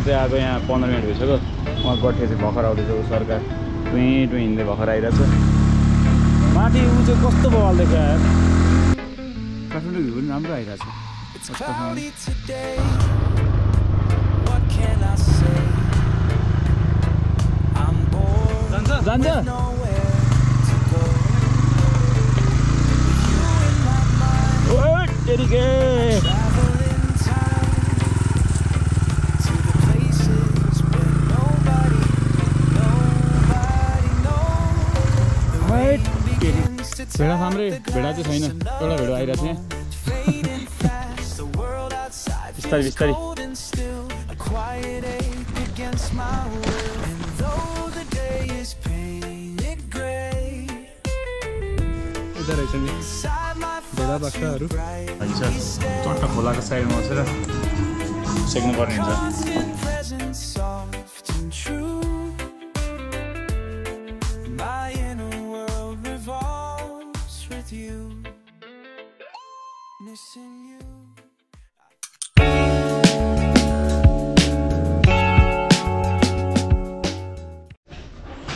चाहिँ आएको यहाँ 15 मिनट भइसक्यो। उहाँ गट्ठे चाहिँ भर्खर आउँदैछ। ऊ सरकार टुई टुई हिँड्दै भर्खर आइरहेछ। माथि ऊ चाहिँ कस्तो बवाल देख्यो यार। काठमाडौँ भ्यू पनि राम्रो आइरहेछ। जान्छ भेडा साम्रे भेडा चाहिँ छैन। एउटा भेडा आइरहेको छ यहाँ। बिस्तारै बिस्तारै यता रहेछ नि भेडा बाख्राहरू। हुन्छ चट्ट खोलाको साइडमा बसेर सेक्नु पर्ने हुन्छ।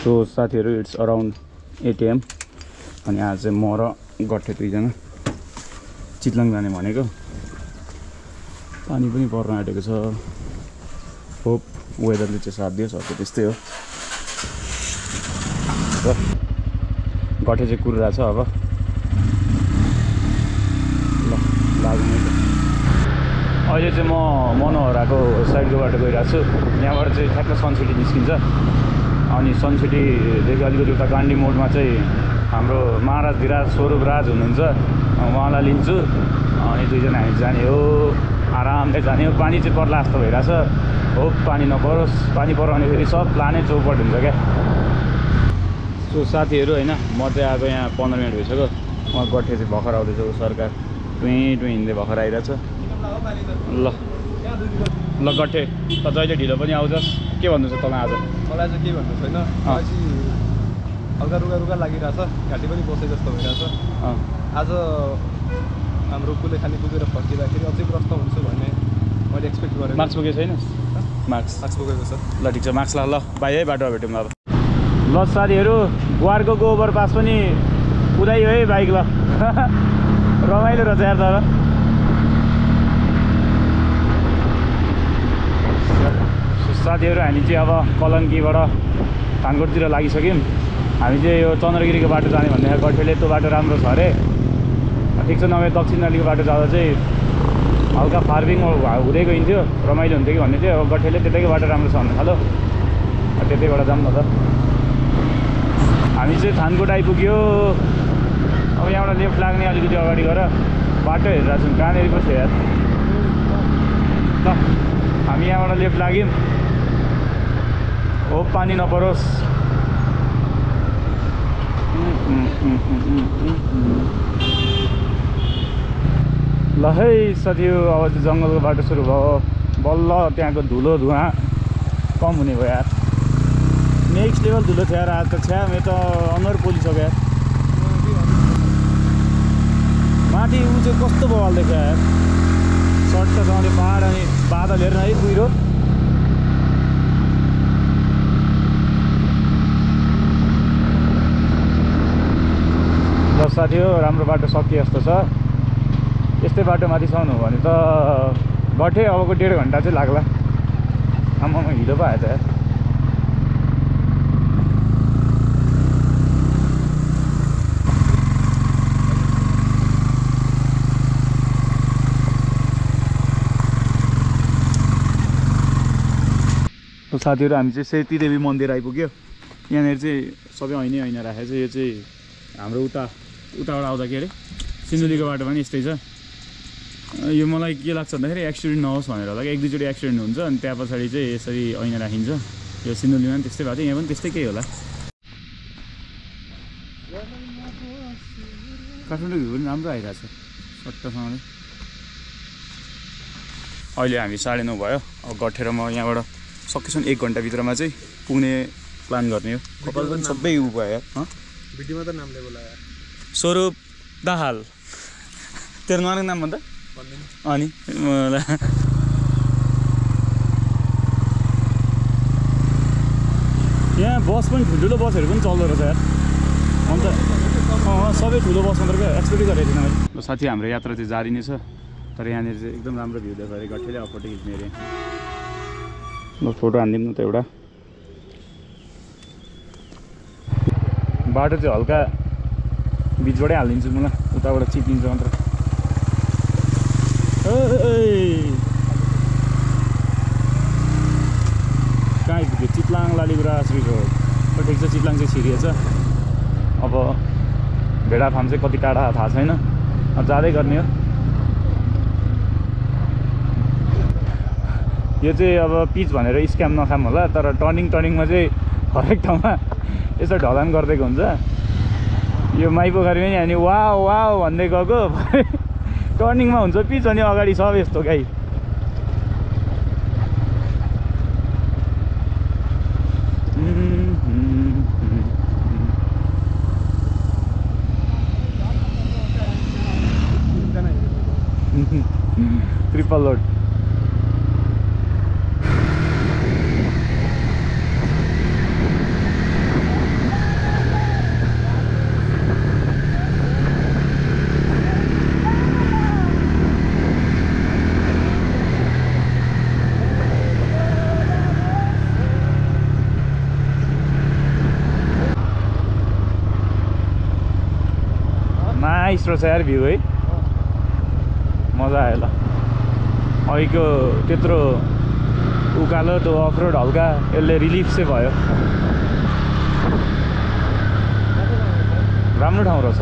सो साथीहरू इट्स अराउन्ड 8 AM अनि आज चाहिँ म र गट्ठे दुईजना चितलाङ जाने भनेको। पानी पनि पर्न आँटेको छ। होप वेदरले चाहिँ साथ दियोस्। अर्को त्यस्तै हो। गट्ठे चाहिँ कुरिरहेको छ अब। ल लाग्ने अहिले चाहिँ म मनोहराको साइडको बाटो गइरहेको छु। यहाँबाट चाहिँ ठ्याक्क सनसिटी निस्किन्छ। अनि सनसिटीदेखि अलिकति उता गान्धी मोडमा चाहिँ हाम्रो महाराज धिराज स्वरूप राज हुनुहुन्छ। उहाँलाई लिन्छु अनि दुईजना हामी जाने हो। आरामले जाने हो। पानी चाहिँ पर्ला जस्तो भइरहेछ। हो पानी नपरोस्। पानी पऱ्यो भने फेरि सब प्लानै चौपट हुन्छ क्या। सो साथीहरू होइन म चाहिँ आएको यहाँ 15 मिनट भइसक्यो। उहाँ गट्ठे चाहिँ भर्खर आउँदैछ। ऊ सरकार टुई टुई हिँड्दै भर्खर आइरहेछ। ल ल गट्ठे त जहिले ढिलो पनि आउँछस्। के भन्नु छ तँलाई आज? मलाई चाहिँ केही भन्नु छैन। हल्का रुगा रुगा लागिरहेछ। घाँटी पनि बसे जस्तो भइरहेछ। आज हाम्रो कुलेखानी पुगेर फर्किँदाखेरि अझै प्रश्न हुन्छ भन्ने मैले एक्सपेक्ट गरेँ। मार्क्स बोकेको छैन? मार्क्स बोकेको छ। ल ठिक छ मार्क्स ल बाई है बाटोमा भेटौँ अब। ल साथीहरू गुवारको गोबर पास पनि कुदाइयो है बाइक। ल रमाइलो रहेछ यार। तर साथीहरू हामी चाहिँ अब कलङ्कीबाट धानकोटतिर लागिसक्यौँ। हामी चाहिँ यो चन्द्रगिरीको बाटो जाने भन्दाखेरि गट्ठेले त्यो बाटो राम्रो छ अरे। ठिक छ नभए दक्षिण नालीको बाटो जाँदा चाहिँ हल्का फार्मिङ हुँदै गइन्थ्यो। रमाइलो हुन्थ्यो कि भन्ने थियो। अब गट्ठेले त्यतैको बाटो राम्रो छ भन्नु थाल्यो। त्यतैबाट जाऊँ न त। हामी चाहिँ धानकोट आइपुग्यो। अब यहाँबाट लेफ्ट लाग्ने अलिकति अगाडि गएर बाटो हेरिरहेको छौँ कहाँनिर पो थियो यार। ल हामी यहाँबाट लेफ्ट लाग्यौँ। हो पानी नपरोस्। ल है साथीहरू अब चाहिँ जङ्गलको बाटो सुरु भयो। बल्ल त्यहाँको धुलो धुवा कम हुने भयो यार। नेक्स्ट लेभल धुलो थियो यार आज त। छ्या मेरो त अनुहार पोलिसक्यो यार। माथि ऊ चाहिँ कस्तो बवाल देख्यो यार। सट्टसँगले पहाड अनि बादल हेर्न है कुहिरो। ल साथी हो राम्रो बाटो सकिए जस्तो छ। यस्तै बाटो माथि सक्नु हो भने त गट्ठे अबको 1.5 घन्टा चाहिँ लाग्ला। आम्मामा हिलो पो आयो त यार। साथीहरू हामी चाहिँ सेती देवी मन्दिर आइपुग्यो। यहाँनिर चाहिँ सबै ऐना राखेको छ। यो चाहिँ हाम्रो उताबाट आउँदा के अरे सिन्धुलीको बाटो पनि यस्तै छ। यो मलाई के लाग्छ भन्दाखेरि एक्सिडेन्ट नहोस् भनेर होला कि। 1-2 चोटि एक्सिडेन्ट हुन्छ अनि त्यहाँ पछाडि चाहिँ यसरी ऐना राखिन्छ। यो सिन्धुलीमा पनि त्यस्तै भएको थियो। यहाँ पनि त्यस्तै केही होला। काठमाडौँ भ्यू पनि राम्रो आइरहेछ सट्टसँगले। अहिले हामी 9:30 भयो। अब गट्ठे र म यहाँबाट सकेसम्म 1 घन्टाभित्रमा चाहिँ पुग्ने प्लान गर्ने हो। कपाल पनि सबै उ भयो यार। भिडियोमा त नामले बोलायो स्वरूप दाहाल। तेरो नाम नाम भन्दा अनि बस पनि ठुल्ठुलो बसहरू पनि चल्दो रहेछ यार अन्त सबै ठुलो बस मात्र क्या एक्सपेक्टै गरेको थिएन मैले साथी हाम्रो यात्रा चाहिँ जारी नै छ तर यहाँनिर चाहिँ एकदम राम्रो भ्यू देख्छ अरे गठेले अब फोटो खिच्ने अरे ल फोटो हानिदिउँ न त एउटा बाटो चाहिँ हल्का बिचबाटै हालिदिन्छु म ल उताबाट चिप्लिन्छ मात्र कहाँ आइपुग्यो चितलाङ लालीगुराँस रिजोर्ट ठिक छ चितलाङ चाहिँ छिरिएछ अब भेडा फार्म चाहिँ कति टाढा थाहा छैन अब जाँदै गर्ने हो यो चाहिँ अब पिच भनेर स्क्याम नखाम होला तर टर्निङमा चाहिँ हरेक ठाउँमा यसो ढलान गरिदिएको हुन्छ यो माइपोखरीमा नि हामी वाउ वाउ भन्दै गएको टर्निङमा हुन्छ पिच अनि अगाडि सब यस्तो गाई ट्रिपल लोड नाइस रहेछ यार भ्यू है मजा आयो ल अहिलेको त्यत्रो उकालो त्यो अफरोड हल्का यसले रिलिफ चाहिँ भयो राम्रो ठाउँ रहेछ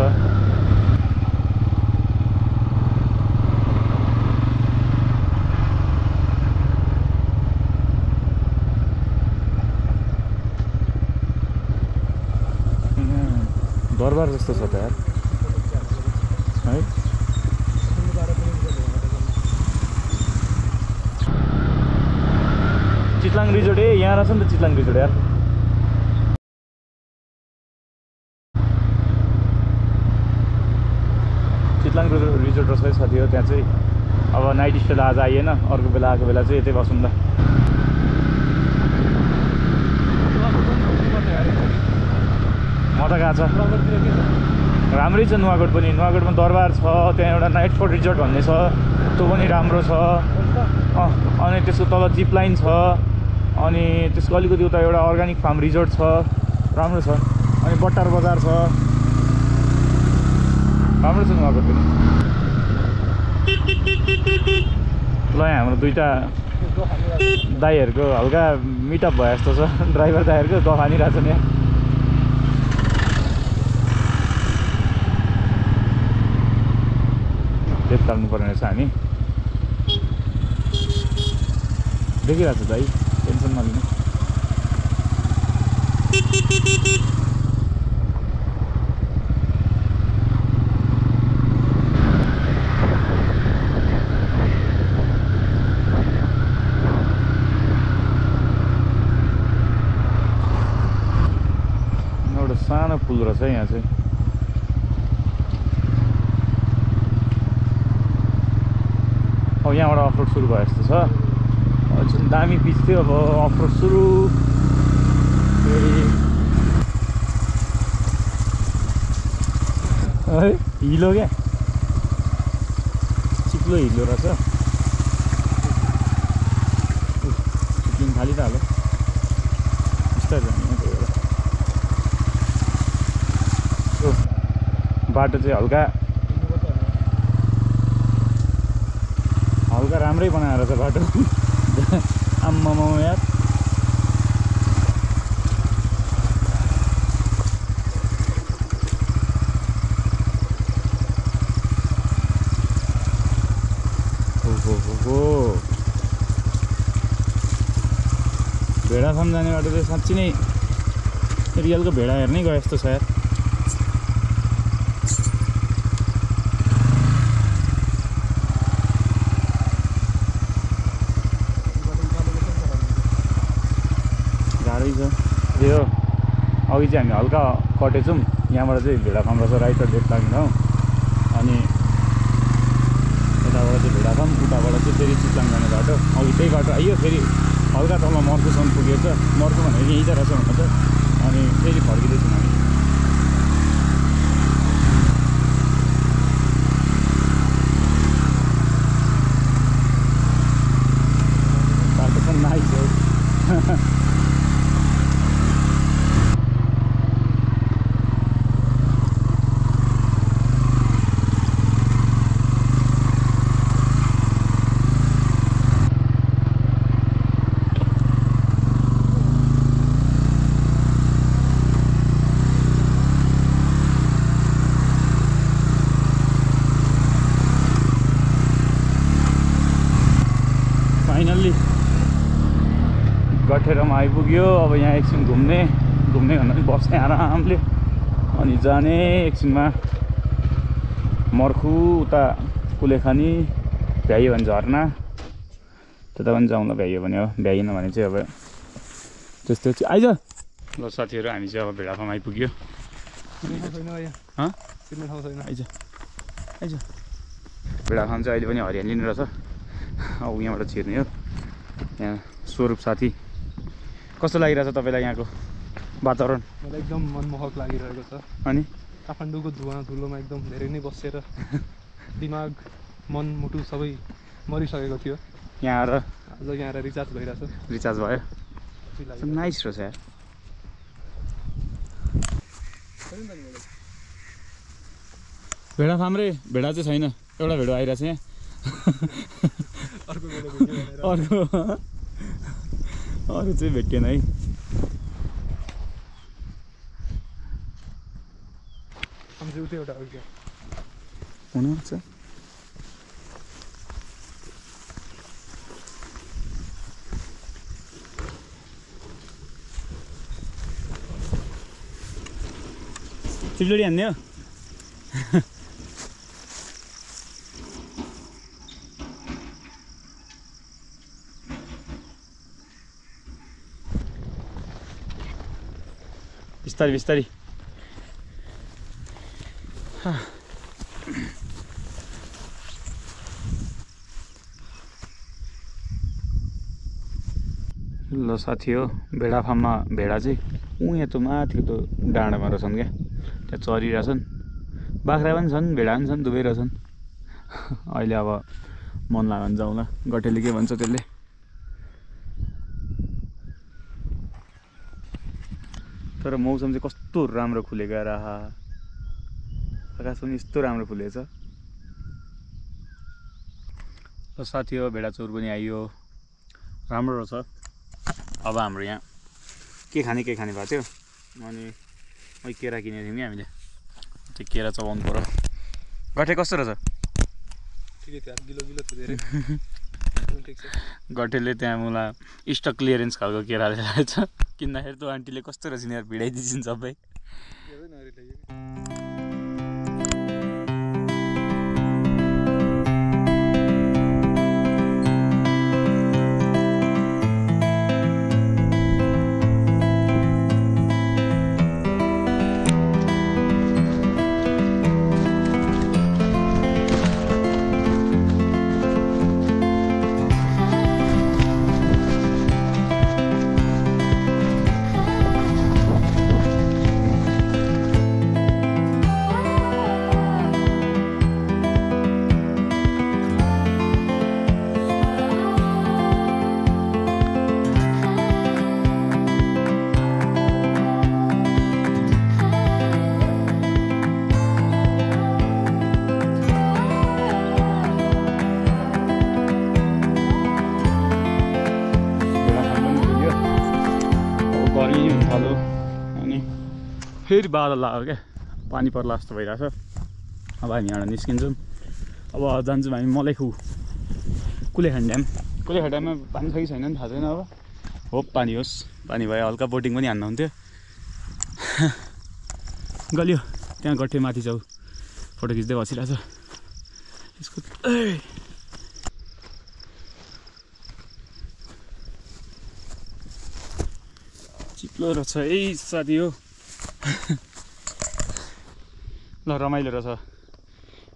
दरबार जस्तो छ त यार है चितलाङ रिजोर्ट यहाँ रहेछ नि त चितलाङ रिजोर्ट यार चितलाङ रिजोर्ट रहेछ साथी हो त्यहाँ चाहिँ अब नाइट स्टे आज आइएन अर्को बेला आएको बेला चाहिँ यतै बसौँ ल म त गएको छ राम्रै छ नुवाकोट पनि नुवाकोटमा दरबार छ त्यहाँ एउटा नाइट फोर्ट रिजोर्ट भन्ने छ त्यो पनि राम्रो छ अनि त्यसको तल जिप लाइन छ अनि त्यसको अलिकति उता एउटा अर्ग्यानिक फार्म रिजोर्ट छ राम्रो छ अनि बट्टार बजार छ राम्रो छ नुवाकोट पनि ल यहाँ हाम्रो दुईवटा दाईहरूको हल्का मिटअप भयो जस्तो छ ड्राइभर दाईहरूको गफ हानिरहेको छ नि ताल्नु पर्ने रहेछ हामी देखिरहेको छ दाइ टेन्सन नलिनु एउटा सानो पुल रहेछ यहाँ चाहिँ अब यहाँबाट अफरोड सुरु भयो जस्तो छ जुन दामी पिच थियो अब अफरोड सुरु है हिलो क्या चिप्लो हिलो रहेछ चिप्लिङ खाली त हाल्यो बिस्तारै जाने बाटो चाहिँ हल्का राम्रै बनाएर छ बाटो आम्मामा यार भेडाफार्म जाने बाटो चाहिँ साँच्ची नै रियलको भेडा हेर्नै गयो जस्तो छ यार यो अघि चाहिँ हामी हल्का कटेछौँ यहाँबाट चाहिँ भेडा फार्म रहेछ राइटर डेट लाग्ने ठाउँ अनि यताबाट चाहिँ भेडा फार्म उताबाट चाहिँ फेरि चितलाङ जाने बाटो अघि त्यही बाटो आइयो फेरि हल्का तल मर्कुसम्म पुगेछ मर्कु भनेको यहीँ रहेछ भन्नु त अनि फेरि फर्किँदैछौँ हामी बाटो पनि नाइस हो फाइनल्ली गठेरमा आइपुग्यो अब यहाँ एकछिन घुम्ने भन्दा पनि बस्ने आरामले अनि जाने एकछिनमा मर्खु उता कुलेखानी भ्याइयो भने झर्ना त्यता पनि जाउँला भ्याइयो भने हो भ्याइएन भने चाहिँ अब त्यस्तै आइज ल साथीहरू हामी चाहिँ अब भेडाफार्म आइपुग्यो आइज आइज भेडाफार्म चाहिँ अहिले पनि हरियाली नै रहेछ अब यहाँबाट छिर्ने हो यहाँ स्वरूप साथी कस्तो लागिरहेछ तपाईँलाई यहाँको वातावरण मलाई एकदम मनमोहक लागिरहेको छ अनि काठमाडौँको धुलोमा एकदम धेरै नै बसेर दिमाग मन मुटु सबै मरिसकेको थियो यहाँ आएर आज यहाँ आएर रिचार्ज भइरहेछ रिचार्ज भयो नाइस रहेछ यार भेडा फार्म रे भेडा चाहिँ छैन एउटा भेडा आइरहेछ यहाँ अर्को अरू चाहिँ भेटिएन है हुनुहुन्छ चिप्लोडी हान्ने हो बिस्तारै बिस्तारै ल साथी हो भेडा फार्ममा भेडा चाहिँ यहाँ त माथिको त डाँडामा रहेछन् क्या त्यहाँ चरिरहेछन् बाख्रा पनि छन् भेडा पनि छन् दुवै रहेछन् अहिले अब मन लाग्यो भने जाउँला गठेले के भन्छ त्यसले तर मौसम चाहिँ कस्तो राम्रो खुलेको राहा आकाश पनि यस्तो राम्रो फुलेको छ ल साथी हो भेडा चौर पनि आइयो राम्रो रहेछ अब हाम्रो यहाँ के खाने भएको थियो अनि मै केरा किनेको थियौँ कि हामीले त्यो केरा चबाउनु पर्यो गठे कस्तो रहेछ ठिकै थियो गिलो गिलो थियो धेरै ठिक छ गठेले त्यहाँ मलाई स्टक क्लियरेन्स खालको केरा ल्याएछ किन्दाखेरि त्यो आन्टीले कस्तो रहेछ नि यार भिडाइदिन्छन् सबै फेरि बादल लाग्यो क्या पानी पर्ला जस्तो भइरहेछ अब हामी यहाँबाट निस्किन्छौँ अब जान्छौँ हामी मलेखु कुलेखानी ड्याममा पानी छ कि छैन नि थाहा छैन अब होप पानी होस् पानी भयो हल्का बोटिङ पनि हान्नु हुन्थ्यो गल्यो त्यहाँ गट्टे माथि जाऊ फोटो खिच्दै बसिरहेछ यसको चिप्लो रहेछ है साथी हो ल रमाइलो रहेछ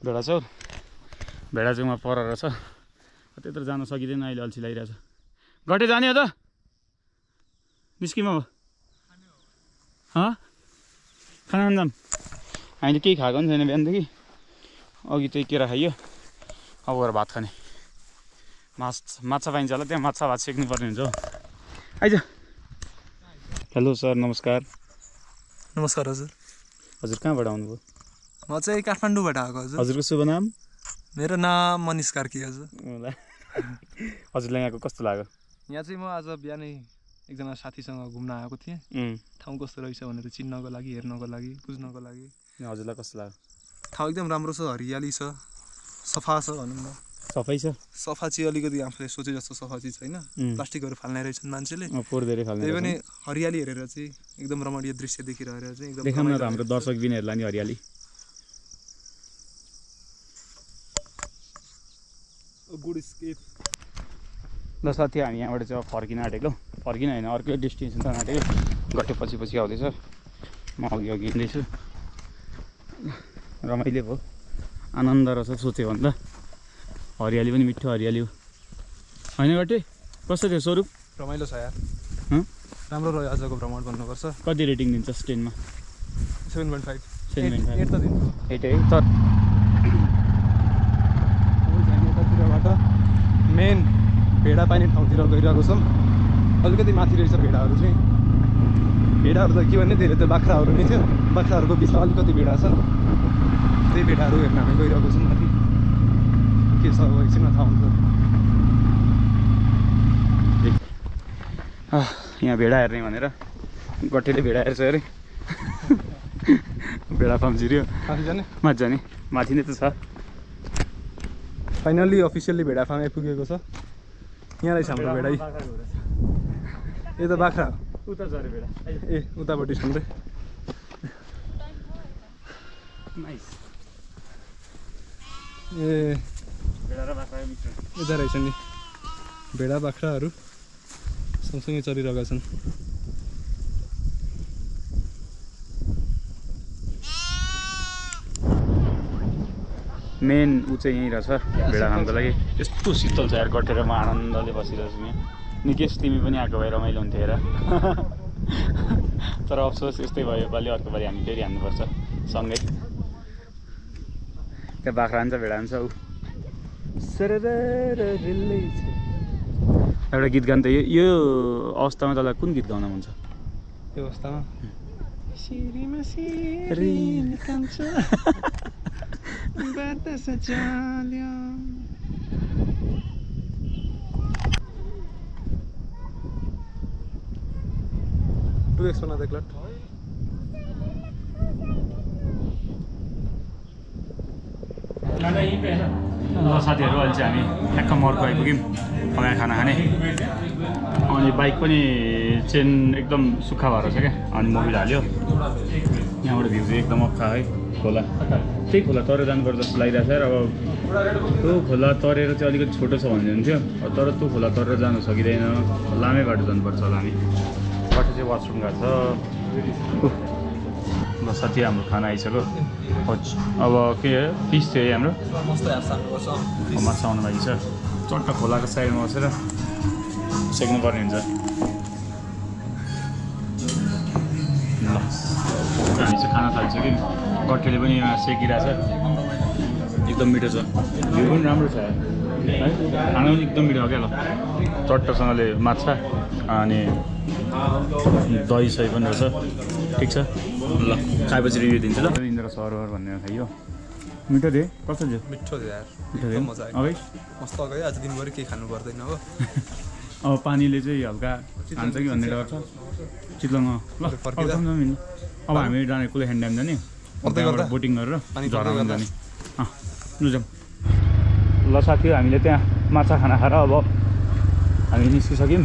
भेडा चाहिँ उहाँ पर रहेछ त्यत्रो जान सकिँदैन अहिले अल्छी लागिरहेछ गटे जाने हो त निस्किमा हो खाना जाम हामीले केही खाएको पनि छैन बिहानदेखि अघि त्यही केरा खाइयो अब गएर भात खाने माछा पाइन्छ होला त्यहाँ माछा भात सेक्नु पर्ने हुन्छ हौ आइज हेलो सर नमस्कार नमस्कार हजुर हजुर कहाँबाट आउनुभयो म चाहिँ काठमाडौँबाट आएको हजुर हजुरको शुभ नाम मेरो नाम मनिष कार्की हजुर हजुरलाई यहाँको कस्तो लाग्यो यहाँ चाहिँ म आज बिहानै एकजना साथीसँग घुम्न आएको थिएँ ठाउँ कस्तो रहेछ भनेर चिन्नको लागि हेर्नको लागि बुझ्नको लागि हजुरलाई कस्तो लाग्यो ठाउँ एकदम राम्रो छ हरियाली छ सफा छ भनौँ न सफै छ सफा चाहिँ अलिकति आफूले सोचे जस्तो सफा चाहिँ छैन प्लास्टिकहरू फाल्ने रहेछन् मान्छेले फोहोर धेरै फाल्ने त्यही पनि हरियाली हेरेर चाहिँ एकदम रमणीय दृश्य देखिरहेर चाहिँ एकदम देखाउन त हाम्रो दर्शक बिनहरूलाई नि हरियाली गुड स्केप ल साथी हामी यहाँबाट चाहिँ फर्किन आँटेको फर्किन होइन अर्कै डेस्टिनेसन त आँटेको गट्टे पछि पछि आउँदैछ म अघि अघि हिँड्दैछु रमाइलो भयो आनन्द रहेछ सोच्यो भने त हरियाली पनि मिठो हरियाली हो होइन गट्टे कस्तो थियो स्वरूप रमाइलो छ यार राम्रो रह्यो आजको भ्रमण भन्नुपर्छ कति रेटिङ दिन्छस् 10मा 7.5 7.5 त दिन्छु 8 है तर यतातिरबाट मेन भेडा पाइने ठाउँतिर गइरहेको छौँ अलिकति माथि रहेछ भेडाहरू चाहिँ भेडाहरू त के भन्ने धेरै त बाख्राहरू नै थियो बाख्राहरूको बिचमा अलिकति भेडा छ त्यही भेडाहरू हेर्न हामी गइरहेको छौँ माथि के छ अब एकछिनमा थाहा हुन्छ यहाँ भेडा हेर्ने भनेर गट्टेले भेडा हेर्छ अरे भेडा फार्म छिर्यो माथि जाने माथि जाने माथि नै त छ फाइनल्ली अफिसियल्ली भेडा फार्म आइपुगेको छ यहाँ रहेछ हाम्रो भेडा यो त बाख्रा उता छ अरे भेडा ए उतापट्टि छन् रे नाइस ए भेडा र बाख्रा मित्र यता रहेछ नि भेडा बाख्राहरू सँगसँगै चलिरहेका छन् मेन ऊ चाहिँ यहीँ रहेछ भेडा खानको लागि यस्तो शीतल छ यार गटेर म आनन्दले बसिरहेको छु यहाँ निकेश तिमी पनि आएको भए रमाइलो हुन्थ्यो हेर तर अफसोस यस्तै भयो योपालि अर्को पालि हामी फेरि हान्नुपर्छ सँगै त्यहाँ बाख्रा हान्छ भेडा हान्छ ऊ एउटा गीत गान त यो अवस्थामा तँलाई कुन गीत गाउन मन छ यो अवस्थामा ल साथीहरू अहिले चाहिँ हामी ठ्याक्क मर्को आइपुग्यौँ पकाएर खाना खाने अनि बाइक पनि चेन एकदम सुक्खा भएर छ क्या अनि मोबिल हाल्यो यहाँबाट भ्यू चाहिँ एकदम अक्खा है खोला त्यही खोला तरेर जानुपर्छ जस्तो लागिरहेको छ अब त्यो खोला तरेर चाहिँ अलिकति छोटो छ भन्ने हुन्थ्यो तर त्यो खोला तरेर जानु सकिँदैन लामै बाटो जानुपर्छ होला हामी बाटो चाहिँ वासरुम गएको छ ल साथी हाम्रो खाना आइसक्यो अब के फिस थियो है हाम्रो माछा आउनु लागि छ चट्ट खोलाको साइडमा बसेर सेक्नु पर्ने हुन्छ ल हामी चाहिँ खाना थालिसक्यौँ गट्टेले पनि यहाँ सेकिरहेछ एकदम मिठो छ भ्यू पनि राम्रो छ है खाना पनि एकदम मिठो हो क्या ल चट्टसँगले माछा अनि दही सही पनि रहेछ ठिक छ ल खाएपछि रिभ्यू दिन्छु ल इन्द्र सरोवर भन्ने खाइयो मिठो थियो कस्तो थियो मिठो थियो यार मिठो थियो मजा आयो अघि मस्त अगाडि आज दिनभरि केही खानु पर्दैन हो अब पानीले चाहिँ हल्का खान्छ कि भन्ने डर छ चितलङ ल अब हामी जाने कुलेखान ड्याम जाने बोटिङ गरेर झरामा जाने जाउँ ल साथी हामीले त्यहाँ माछा खाना खाएर अब हामी निस्किसक्यौँ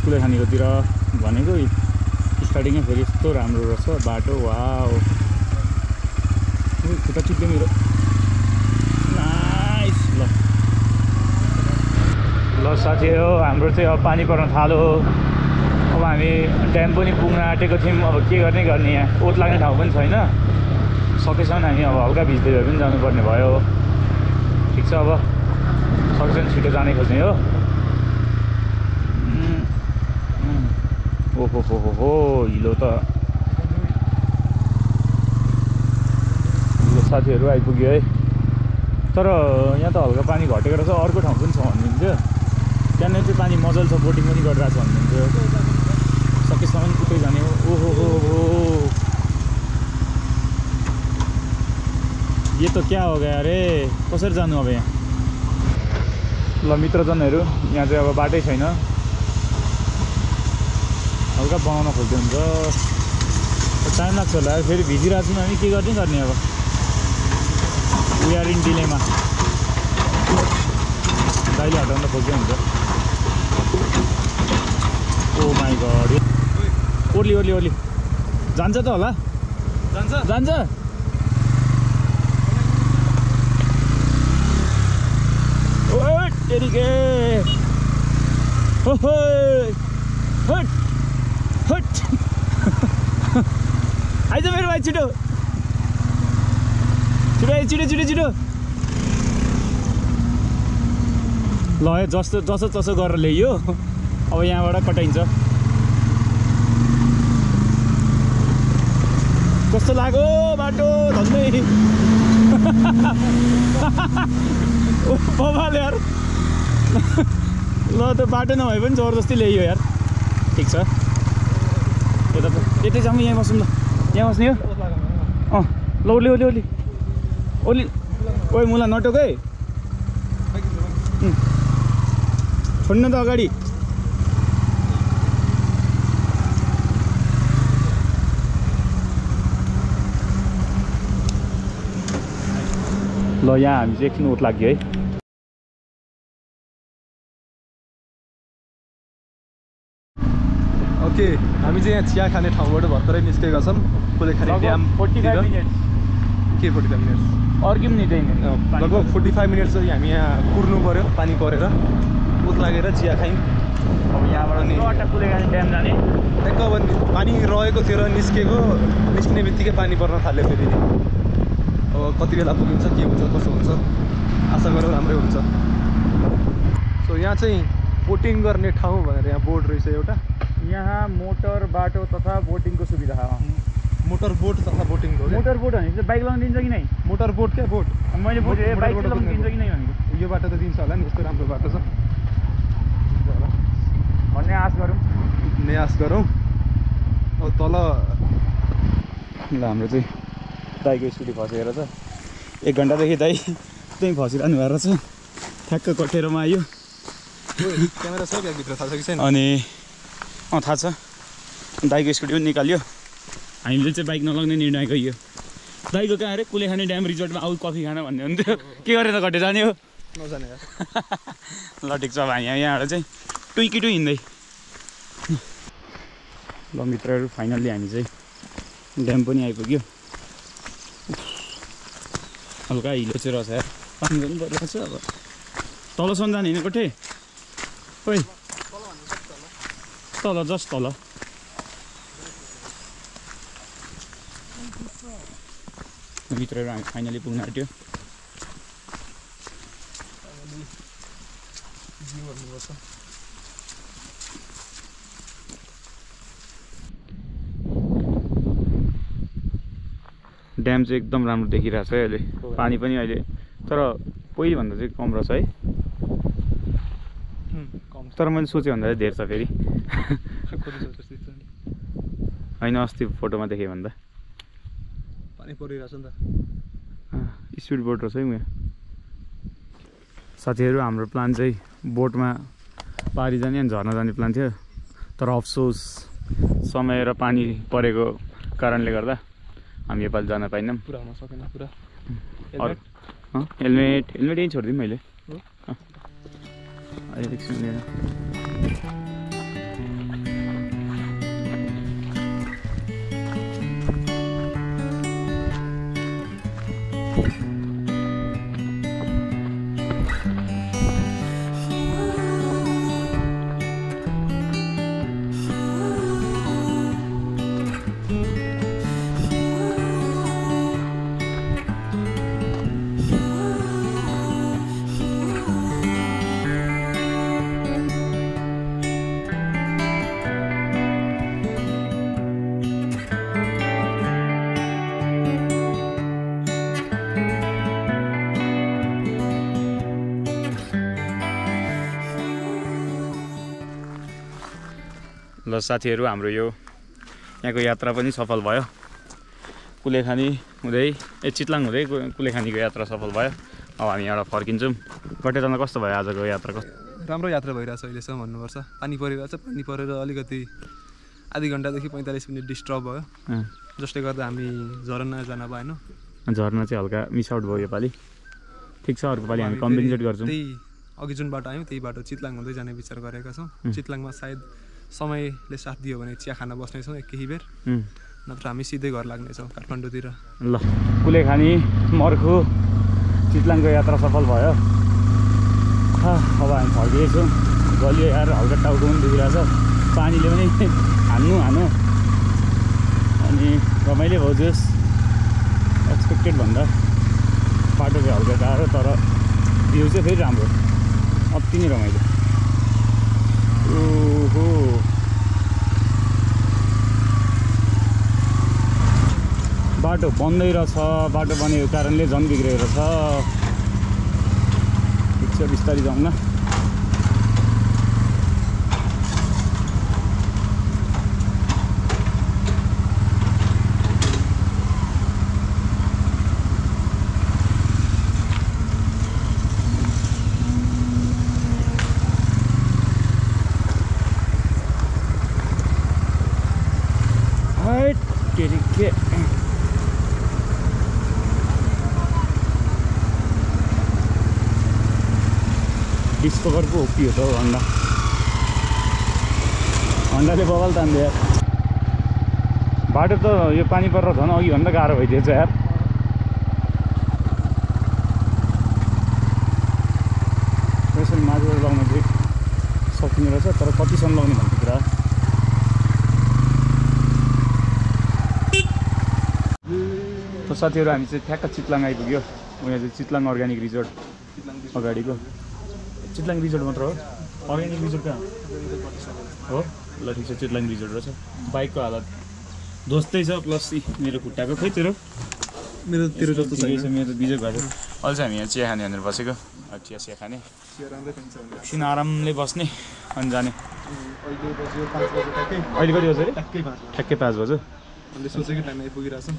कुलेखानीकोतिर भनेको स्टार्टिङै फेरि यस्तो राम्रो रहेछ बाटो वा खुट्टा चिप्यो मेरो नाइस ल साथी हो हाम्रो चाहिँ अब पानी पर्न थाल्यो अब हामी ड्याम पनि पुग्न आँटेको थियौँ अब के गर्ने यहाँ ओत लाग्ने ठाउँ पनि छैन सकेसम्म हामी अब हल्का भिज्दै भए पनि जानुपर्ने भयो ठिक छ अब सकेसम्म छिटो जाने खोज्ने हो ओहो हो हिलो त साथीहरू आइपुग्यो है। तर यहाँ त हल्का पानी घटेको रहेछ। अर्को ठाउँ पनि छ भन्नुहुन्थ्यो, त्यहाँनिर चाहिँ पानी मजाले छ, बोटिङ पनि गरिरहेको छ भन्नुहुन्थ्यो। सकेसम्म उतै जाने हो। ओहो हो ये तो क्या हो गया अरे, कसरी जानु अब यहाँ? ल मित्रजनहरू, यहाँ चाहिँ अब बाटै छैन, हल्का बनाउन खोज्दै हुन्छ। टाइम लाग्छ होला फेरि, भिजिरहेको छौँ हामी, के गर्ने अब। We are in dilemma. दाइले हटाउन खोज्दै हुन्छ। ओ माई गड, ओर्ली जान्छ त होला? जान्छ तेरिके आइज मेरो भाइ, छिटो ल जसो गरेर ल्याइयो। अब यहाँबाट कटाइन्छ। कस्तो लाग्यो बाटो धन्दै बबाल यार। ल त बाटो नभए पनि जबरजस्ती ल्याइयो यार। ठिक छ, यतै जाउँ, यहाँ बस्नु। ल यहाँ बस्ने हो। ल ओली ओइ मुला नटोक है, छोड्न त अगाडि। ल यहाँ हामी चाहिँ एकछिन ओत लाग्यो है। ओके, हामी चाहिँ यहाँ चिया खाने ठाउँबाट भर्खरै निस्केका छौँ। कुलेखानी ड्याम 45 मिनट के 45 मिनट अर्किम नि त्यही लगभग 45 मिनट चाहिँ हामी यहाँ कुर्नु पऱ्यो पानी परेर। उत लागेर चिया खायौँ। अब यहाँबाट कुलेखानी ड्याम जाने। ट्याक्क अब पानी रहेको थियो र निस्किने बित्तिकै पानी पर्न थाल्यो फेरि। अब कति बेला पुगिन्छ, के हुन्छ, कसो हुन्छ, आशा गरेर राम्रै हुन्छ। सो यहाँ चाहिँ बोटिङ गर्ने ठाउँ भनेर यहाँ बोर्ड रहेछ एउटा। यहाँ मोटर बाटो तथा बोटिङको सुविधा। मोटर बोट तथा बोटिङको। मोटर बोट भने चाहिँ बाइक लाउनु दिन्छ कि नै? मोटर बोट क्या बोट? मैले बुझेँ बाइक लाउनु दिन्छ कि नै भनेको। यो बाटो त दिन्छ होला नि, यस्तो राम्रो बाटो छ भन्ने आश गरौँ। अब तल ल हाम्रो चाहिँ दाइको स्कुटी फसेर छ। 1 घन्टादेखि दाइ त्यहीँ फसिरहनु भएर छ। ठ्याक्क कटेरोमा आयो। क्यामेरा छ ब्यागभित्र, थाहा छ कि छैन? अनि थाहा छ। दाइको स्कुटी पनि निकाल्यो। हामीले चाहिँ बाइक नलाउने निर्णय गरियो। दाइको कहाँ अरे कुलेखानी ड्याम रिजोर्टमा आऊ कफी खान भन्ने हुन्थ्यो। के गरेर कटे जाने हो? नजाने। ल ठिक छ, अब हामी यहाँबाट चाहिँ टुइकी हिँड्दै। ल मित्रहरू, फाइनल्ली हामी चाहिँ ड्याम पनि आइपुग्यो। हल्का हिलो चाहिँ रहेछ यार, पानी पनि परिरहेको छ। अब तलसम्म जाने होइन कोठे? ओइ तल, जस्ट तल। मित्रहरू हामी फाइनली पुग्न आँट्यो। ड्याम चाहिँ एकदम राम्रो देखिरहेछ है अहिले। पानी पनि अहिले तर पहिलेभन्दा चाहिँ कम रहेछ है। तर मैले सोचेँ भन्दा चाहिँ धेर छ फेरि। होइन अस्ति फोटोमा देखेँ भन्दा पानी परिरहेछ नि त। स्पिड बोट रहेछ है यहाँ। साथीहरू हाम्रो प्लान चाहिँ बोटमा पारी जाने अनि झर्न जाने प्लान थियो, तर अफसोस समय र पानी परेको कारणले गर्दा हामी योपालि जान पाइनौँ। पुरा हुन सकेन। पुरा हेलमेट यहीँ छोडिदिउँ मैले। एकछिन लिएर ल साथीहरू हाम्रो यो यहाँको यात्रा पनि सफल भयो कुलेखानी हुँदै चितलाङ हुँदै कुलेखानीको यात्रा सफल भयो अब हामी यहाँबाट फर्किन्छौँ गटेटामा कस्तो भयो आजको यात्रा राम्रो यात्रा भइरहेछ अहिलेसम्म भन्नुपर्छ पानी परिरहेछ पानी परेर अलिकति आधी घन्टादेखि 45 मिनट डिस्टर्ब भयो जसले गर्दा हामी झरना जान भएन झरना चाहिँ हल्का मिस आउट भयो योपालि ठिक छ अर्को पालि हामी कम्पेन्सेट गर्छौँ त्यही अघि जुन बाटो आयौँ त्यही बाटो चितलाङ हुँदै जाने विचार गरेका छौँ चितलाङमा सायद समयले साथ दियो भने चिया खान बस्नेछौँ केही बेर नत्र हामी सिधै घर लाग्नेछौँ काठमाडौँतिर ल कुलेखानी मर्खु चितलाङको यात्रा सफल भयो अब हामी फर्किएछौँ गलियो यार हल्का टाउको पनि दुखिरहेछ पानीले पनि हान्नु अनि रमाइलो भयो जोस् एक्सपेक्टेड भन्दा बाटो चाहिँ हल्का गाह्रो तर भ्यू चाहिँ फेरि राम्रो अति नै रमाइलो ओहो बाटो बन्दै रहेछ बाटो बनेको कारणले झन् बिग्रेको छ ठिक छ बिस्तारै जाउँ न के डिस्कभरको हो कि हो त हौ हन्डाले बगाल तान्दे यार बाटो त यो पानी परेर झन् अघि भन्दा गाह्रो भइदिएछ यार यसरी माथिबाट लाउन चाहिँ सकिने रहेछ तर कतिसम्म लाउने भन्ने कुरा साथीहरू हामी चाहिँ ठ्याक्क चितलाङ आइपुग्यो यहाँ चाहिँ चितलाङ अर्ग्यानिक रिजोर्ट अगाडिको चितलाङ रिजोर्ट मात्र हो अर्ग्यानिक रिजोर्ट कहाँ हो ल ठिक छ चितलाङ रिजोर्ट रहेछ बाइकको हालत दोस्तै छ प्लस मेरो खुट्टाको खै तेरो मेरो जस्तो छ मेरो त बिजोग भएको अहिले चाहिँ हामी यहाँ चिया खाने भनेर बसेको चिया खाने एकछिन आरामले बस्ने अनि जाने अहिले कति बज्यो अरे ठ्याक्कै 5 बज्यो सोचेकै टाइममा आइपुगिरहेछौँ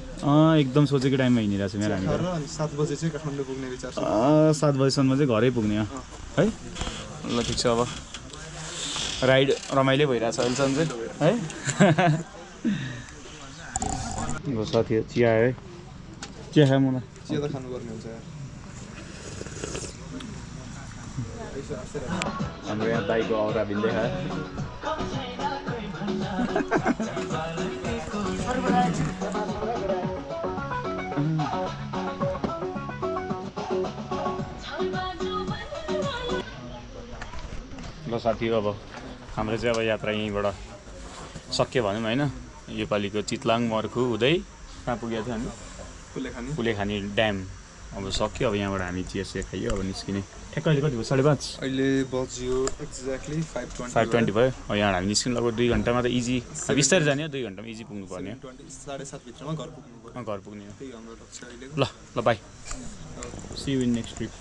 एकदम सोचेको टाइममा हिँडिरहेको छौँ यहाँ हामी 7 बजे चाहिँ काठमाडौँ पुग्ने विचार छ 7 बजेसम्म चाहिँ घरै पुग्ने है ल ठिक छ अब राइड रमाइलो भइरहेछ अहिलेसम्म चाहिँ है साथीहरू चिया आयो है चिया खायो मलाई चिया त खानुपर्ने हुन्छ हाम्रो यहाँ दाइको औरा भिल्दै खायो ल साथी अब हाम्रो चाहिँ अब यात्रा यहीँबाट सक्यो भनौँ होइन योपालिको चितलाङ मर्खु हुँदै कहाँ पुगेको थियो हामी कुलेखानी ड्याम अब सक्यो अब यहाँबाट हामी चिया खाइयो अब निस्किने ठ्याक्क अहिले कति भयो 5:30 अहिले बज्यो एक्ज्याक्टली 5:20 भयो यहाँ हामी निस्किनु लगभग 2 घन्टामा त इजी बिस्तारै जाने हो 2 घन्टामा इजी पुग्नु पर्ने 7:30 भित्रमा घर पुग्नु पर्यो घर पुग्ने त्यही हाम्रो लक्ष्य अहिले ल bye see you in next trip